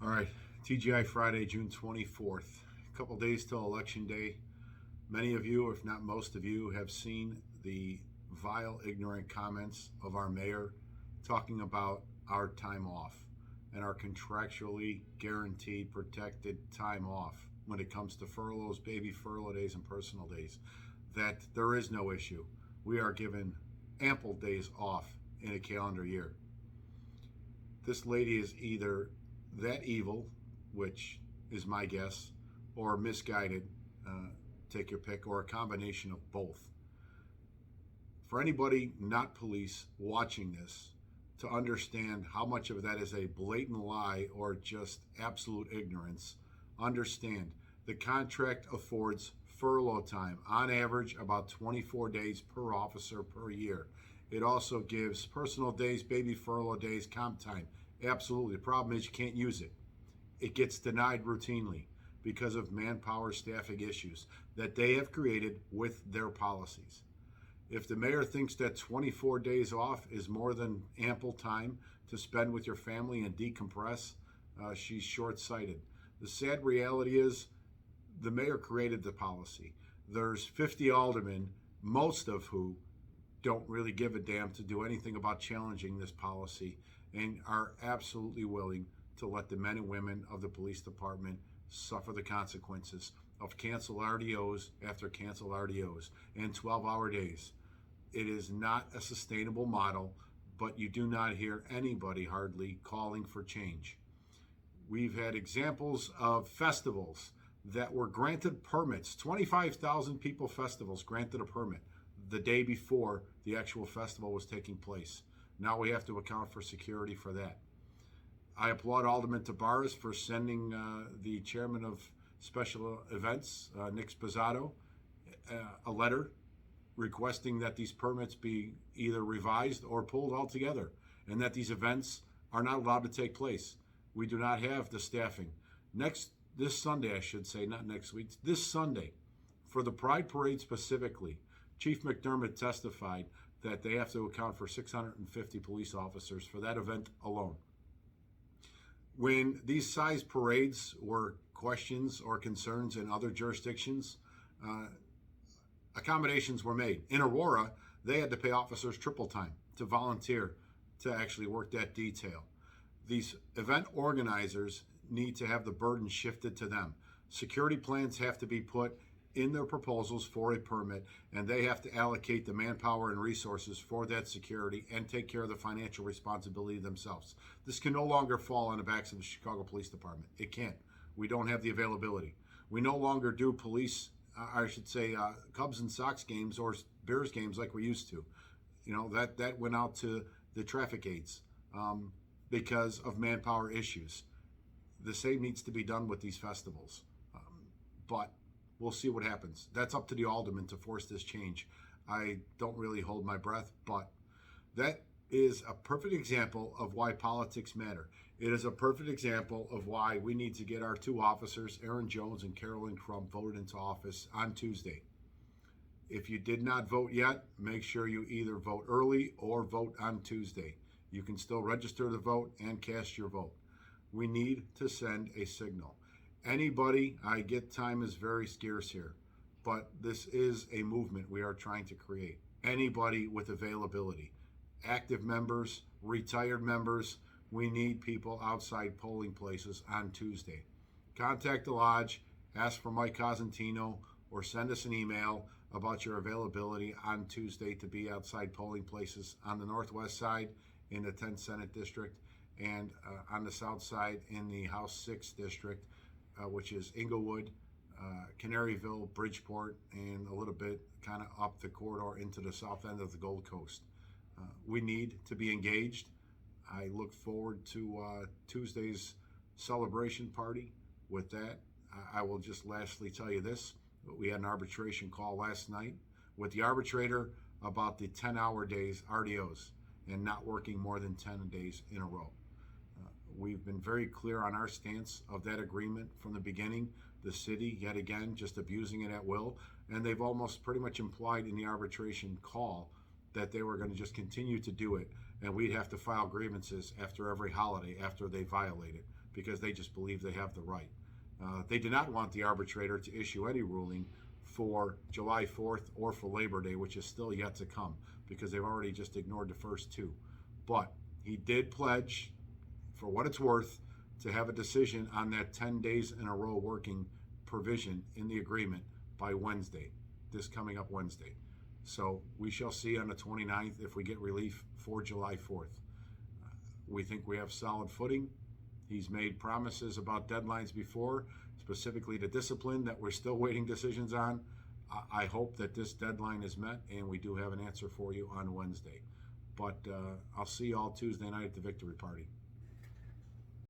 All right, TGI Friday, June 24th. A couple days till Election Day. Many of you, if not most of you, have seen the vile, ignorant comments of our mayor talking about our time off and our contractually guaranteed protected time off when it comes to furloughs, baby furlough days, and personal days. That there is no issue. We are given ample days off in a calendar year. This lady is either that evil, which is my guess, or misguided, take your pick, or a combination of both. For anybody not police watching this to understand how much of that is a blatant lie or just absolute ignorance, understand the contract affords furlough time, on average about 24 days per officer per year. It also gives personal days, baby furlough days, comp time. Absolutely. The problem is you can't use it. It gets denied routinely because of manpower staffing issues that they have created with their policies. If the mayor thinks that 24 days off is more than ample time to spend with your family and decompress, she's short-sighted. The sad reality is the mayor created the policy. There's 50 aldermen, most of who don't really give a damn to do anything about challenging this policy and are absolutely willing to let the men and women of the police department suffer the consequences of canceled RDOs after canceled RDOs and 12-hour days. It is not a sustainable model, but you do not hear anybody hardly calling for change. We've had examples of festivals that were granted permits, 25,000 people festivals granted a permit the day before the actual festival was taking place. Now we have to account for security for that. I applaud Alderman Tabares for sending the chairman of special events, Nick Spazzato, a letter requesting that these permits be either revised or pulled altogether and that these events are not allowed to take place. We do not have the staffing. This Sunday, I should say, not next week, this Sunday, for the Pride Parade specifically, Chief McDermott testified that they have to account for 650 police officers for that event alone. When these size parades were questions or concerns in other jurisdictions, accommodations were made. In Aurora, they had to pay officers triple time to volunteer to actually work that detail. These event organizers need to have the burden shifted to them. Security plans have to be put in their proposals for a permit, and they have to allocate the manpower and resources for that security and take care of the financial responsibility themselves. This can no longer fall on the backs of the Chicago Police Department. It can't. We don't have the availability. We no longer do police, Cubs and Sox games or Bears games like we used to. You know, that went out to the traffic aides because of manpower issues. The same needs to be done with these festivals. But we'll see what happens. That's up to the aldermen to force this change. I don't really hold my breath, but that is a perfect example of why politics matter. It is a perfect example of why we need to get our two officers, Aaron Jones and Carolyn Crump, voted into office on Tuesday. If you did not vote yet, make sure you either vote early or vote on Tuesday. You can still register to vote and cast your vote. We need to send a signal. Anybody, I get time is very scarce here, but this is a movement we are trying to create. Anybody with availability, active members, retired members, we need people outside polling places on Tuesday. Contact the lodge, ask for Mike Cosentino, or send us an email about your availability on Tuesday to be outside polling places on the northwest side in the 10th Senate District and on the south side in the House 6th District, which is Inglewood, Canaryville, Bridgeport, and a little bit kind of up the corridor into the south end of the Gold Coast. We need to be engaged. I look forward to Tuesday's celebration party. With that, I will just lastly tell you this. We had an arbitration call last night with the arbitrator about the 10-hour days, RDOs, and not working more than 10 days in a row. We've been very clear on our stance of that agreement from the beginning. The city, yet again, just abusing it at will. And they've almost pretty much implied in the arbitration call that they were going to just continue to do it. And we'd have to file grievances after every holiday after they violate it. because they just believe they have the right. They did not want the arbitrator to issue any ruling for July 4th or for Labor Day, which is still yet to come, because they've already just ignored the first two. But he did pledge, for what it's worth, to have a decision on that 10 days in a row working provision in the agreement by Wednesday, this coming up Wednesday. So we shall see on the 29th if we get relief for July 4th. We think we have solid footing. He's made promises about deadlines before, specifically to discipline, that we're still waiting decisions on. I hope that this deadline is met and we do have an answer for you on Wednesday. But I'll see you all Tuesday night at the Victory Party.